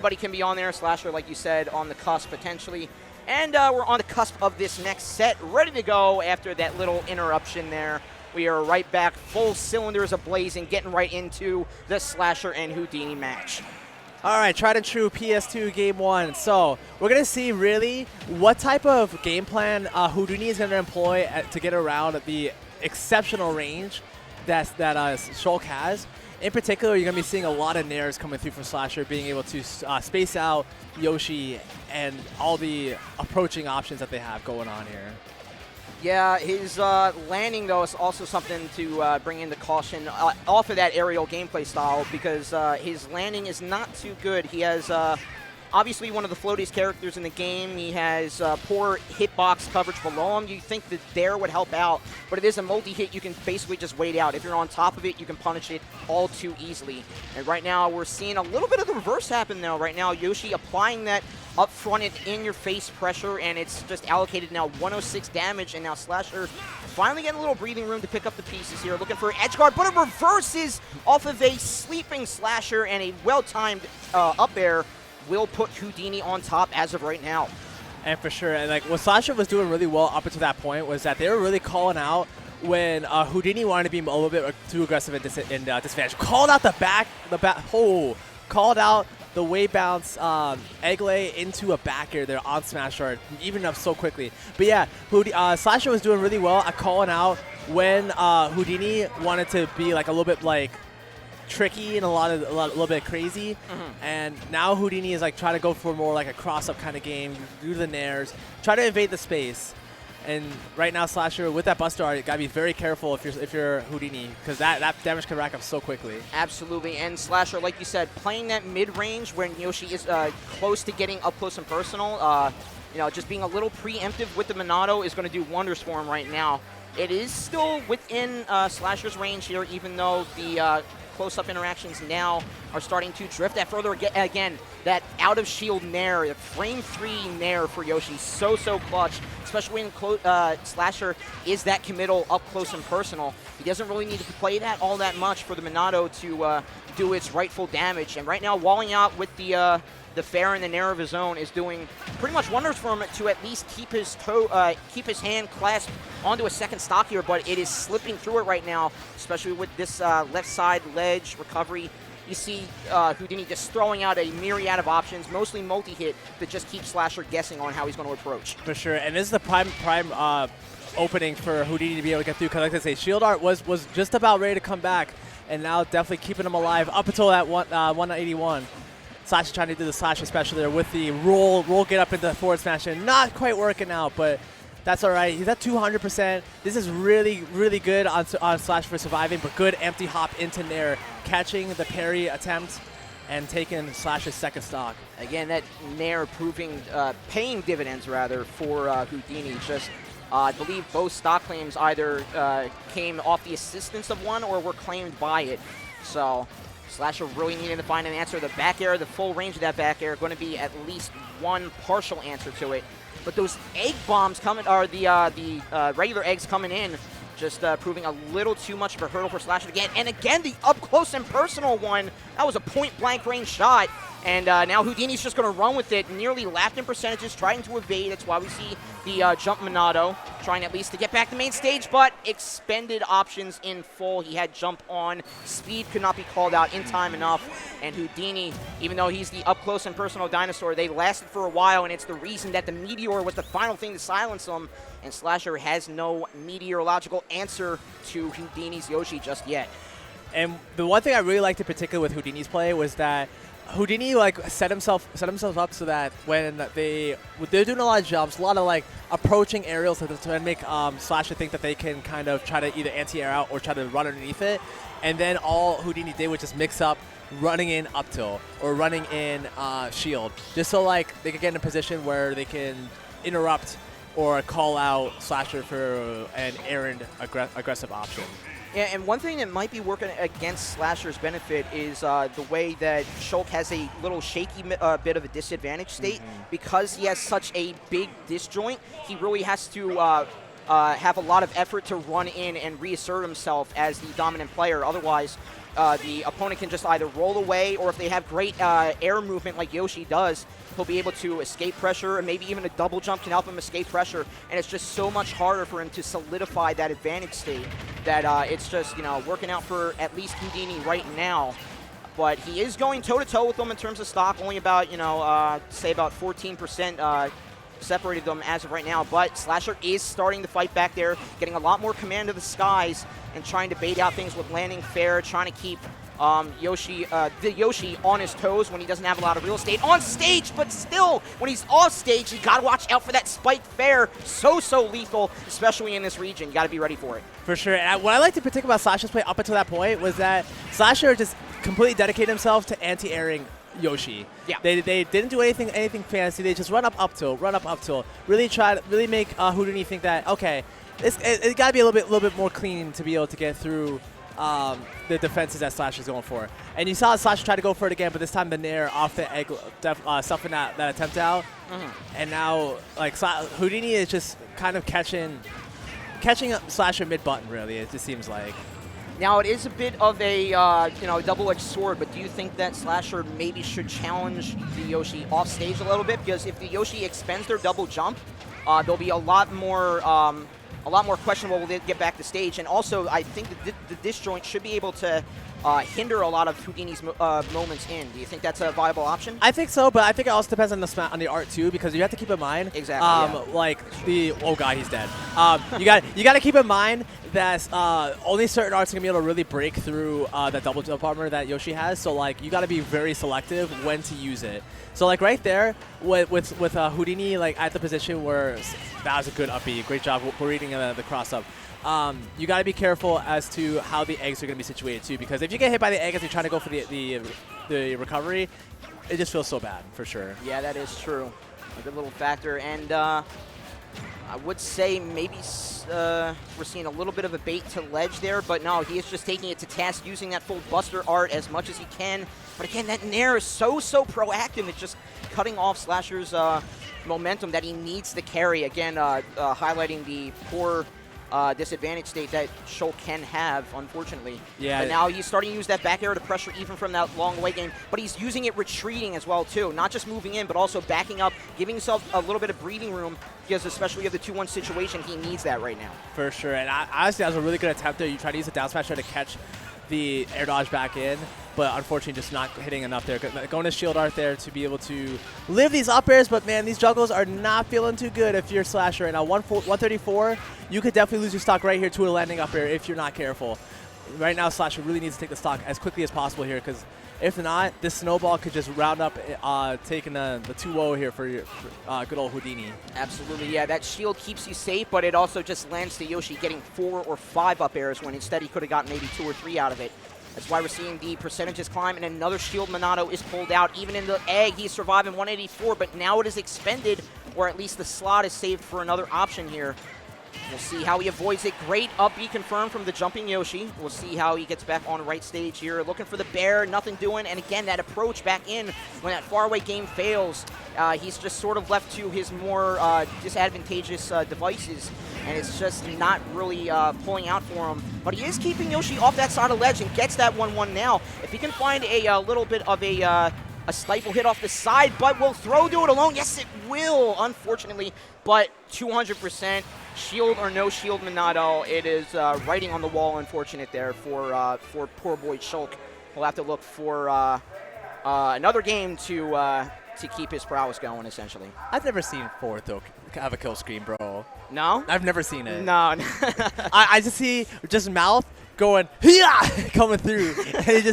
anybody can be on there. Slasher, like you said, on the cusp potentially. And we're on the cusp of this next set, ready to go after that little interruption there. We are right back, full cylinders ablazing, getting right into the Slasher and Houdini match. All right, tried and true PS2 game 1. So we're going to see really what type of game plan Houdini is going to employ to get around the exceptional range that Shulk has. In particular, you're going to be seeing a lot of nairs coming through from Slasher, being able to space out Yoshi and all the approaching options that they have going on here. Yeah, his landing, though, is also something to bring into caution off of that aerial gameplay style, because his landing is not too good. He has obviously one of the floatiest characters in the game. He has poor hitbox coverage below him. You think that there would help out, but it is a multi-hit. You can basically just wait out. If you're on top of it, you can punish it all too easily. And right now, we're seeing a little bit of the reverse happen, though. Right now, Yoshi applying that up front and in-your-face pressure, and it's just allocated now 106 damage, and now Slasher finally getting a little breathing room to pick up the pieces here, looking for an edge guard, but it reverses off of a sleeping Slasher, and a well-timed up air will put Houdini on top as of right now. And for sure, and like what Slasher was doing really well up until that point was that they were really calling out when Houdini wanted to be a little bit too aggressive in disadvantage. Called out called out the way bounce egg lay into a back air there on smash art, even up so quickly. But yeah, Slasher was doing really well at calling out when Houdini wanted to be like a little bit like tricky and a little bit crazy. And now Houdini is like trying to go for more like a cross-up kind of game, do the nairs, try to invade the space. And right now, Slasher, with that Buster Art, you gotta be very careful if you're Houdini, because that damage can rack up so quickly. Absolutely, and Slasher, like you said, playing that mid-range when Yoshi is close to getting up close and personal, just being a little preemptive with the Monado is going to do wonders for him right now. It is still within Slasher's range here, even though the close-up interactions now are starting to drift that further. Again, that out-of-shield nair, the frame 3 nair for Yoshi, so clutch, especially when Slasher is that committal up close and personal. He doesn't really need to play that all that much for the Monado to do its rightful damage. And right now, walling out with the fair and the nair of his own is doing pretty much wonders for him to at least keep his hand clasped onto a second stock here, but it is slipping through it right now, especially with this left side ledge recovery. You see Houdini just throwing out a myriad of options, mostly multi-hit, that just keep Slasher guessing on how he's going to approach. For sure, and this is the prime opening for Houdini to be able to get through, because like I say, Shield Art was just about ready to come back, and now definitely keeping him alive up until that 181. Slasher trying to do the slash especially there with the roll get up into the forward smash, and not quite working out, but that's all right. He's at 200%. This is really, really good on Slash for surviving, but good empty hop into Nair, catching the parry attempt and taking Slash's second stock. Again, that Nair paying dividends rather for Houdini. Just I believe both stock claims either came off the assistance of one or were claimed by it. So Slasher really needing to find an answer. The back air, the full range of that back air, going to be at least one partial answer to it. But those egg bombs coming, or the regular eggs coming in, just proving a little too much of a hurdle for Slasher again. And again, the up close and personal one. That was a point-blank range shot. And now Houdini's just going to run with it. Nearly lapped in percentages, trying to evade. That's why we see the jump Monado, trying at least to get back to main stage, but expended options in full. He had jump on. Speed could not be called out in time enough. And Houdini, even though he's the up close and personal dinosaur, they lasted for a while, and it's the reason that the Meteor was the final thing to silence him. And Slasher has no meteorological answer to Houdini's Yoshi just yet. And the one thing I really liked in particular with Houdini's play was that Houdini set himself up so that when they're doing a lot of jumps, a lot of approaching aerials to make Slasher think that they can kind of try to either anti-air out or try to run underneath it. And then all Houdini did was just mix up running in up tilt or running in shield, just so they could get in a position where they can interrupt or call out Slasher for an errand aggressive option. Yeah, and one thing that might be working against Slasher's benefit is the way that Shulk has a little shaky bit of a disadvantage state. Because he has such a big disjoint, he really has to have a lot of effort to run in and reassert himself as the dominant player. Otherwise, the opponent can just either roll away, or if they have great air movement like Yoshi does, he'll be able to escape pressure, and maybe even a double jump can help him escape pressure. And it's just so much harder for him to solidify that advantage state that it's just, working out for at least Houdini right now. But he is going toe-to-toe with them in terms of stock, only about, say about 14% separated them as of right now. But Slasher is starting to fight back there, getting a lot more command of the skies and trying to bait out things with landing fair, trying to keep Yoshi on his toes when he doesn't have a lot of real estate on stage. But still, when he's off stage, you got to watch out for that spike fair. So lethal, especially in this region. You got to be ready for it. For sure. And what I liked in particular about Slasher's play up until that point was that Slasher just completely dedicated himself to anti-airing Yoshi. Yeah. They didn't do anything fancy. They just run up tilt, really make Houdini think that, okay, it got to be a little bit more clean to be able to get through the defenses that Slasher's going for. And you saw Slasher try to go for it again, but this time the nair off the egg, stuffing that attempt out. And now, like, Houdini is just kind of catching Slasher mid-button, really, it just seems like. Now, it is a bit of a double-edged sword, but do you think that Slasher maybe should challenge the Yoshi off stage a little bit? Because if the Yoshi expends their double jump, there'll be a lot more questionable will they get back to stage. And also, I think the disjoint should be able to hinder a lot of Houdini's moments in. Do you think that's a viable option? I think so, but I think it also depends on the art too, because you have to keep in mind, exactly, like oh god, he's dead. You got to keep in mind that only certain arts are gonna be able to really break through that double jump armor that Yoshi has. So like you got to be very selective when to use it. So like right there with Houdini like at the position where that was a good up B. Great job reading the cross up. You got to be careful as to how the eggs are going to be situated too, because if you get hit by the egg as you're trying to go for the recovery, it just feels so bad for sure. Yeah, that is true. A good little factor, and I would say maybe we're seeing a little bit of a bait to ledge there, but no, he is just taking it to task, using that full Buster art as much as he can. But again, that nair is so proactive. It's just cutting off Slasher's momentum that he needs to carry. Again, highlighting the poor disadvantage state that Shulk can have, unfortunately. Yeah. But now he's starting to use that back air to pressure even from that long away game, but he's using it retreating as well too. Not just moving in, but also backing up, giving himself a little bit of breathing room, because especially with the 2-1 situation, he needs that right now. For sure. And honestly, that was a really good attempt there. You try to use the down smash to catch the air dodge back in, but unfortunately just not hitting enough there. Going to shield art there to be able to live these up airs, but man, these juggles are not feeling too good if you're Slasher right now. 134, you could definitely lose your stock right here to a landing up air if you're not careful. Right now, Slasher really needs to take the stock as quickly as possible here, because if not, this snowball could just round up taking the 2-0 here for good old Houdini. Absolutely, yeah. That shield keeps you safe, but it also just lands to Yoshi getting 4 or 5 up airs when instead he could have gotten maybe 2 or 3 out of it. That's why we're seeing the percentages climb, and another shield Monado is pulled out. Even in the egg, he's surviving 184, but now it is expended, or at least the slot is saved for another option here. We'll see how he avoids it. Great up B confirmed from the jumping Yoshi. We'll see how he gets back on right stage here. Looking for the bear, nothing doing. And again, that approach back in when that faraway game fails. He's just sort of left to his more disadvantageous devices. And it's just not really pulling out for him. But he is keeping Yoshi off that side of ledge and gets that 1-1 now. If he can find a little bit of a stifle hit off the side, but will throw do it alone. Yes, it will, unfortunately. But 200%. Shield or no shield Monado, it is writing on the wall, unfortunate there for poor boy Shulk. We'll have to look for another game to keep his prowess going, essentially. I've never seen Fourth have a kill screen, bro. No? I've never seen it. No. I just see mouth going, "Hia!" coming through. And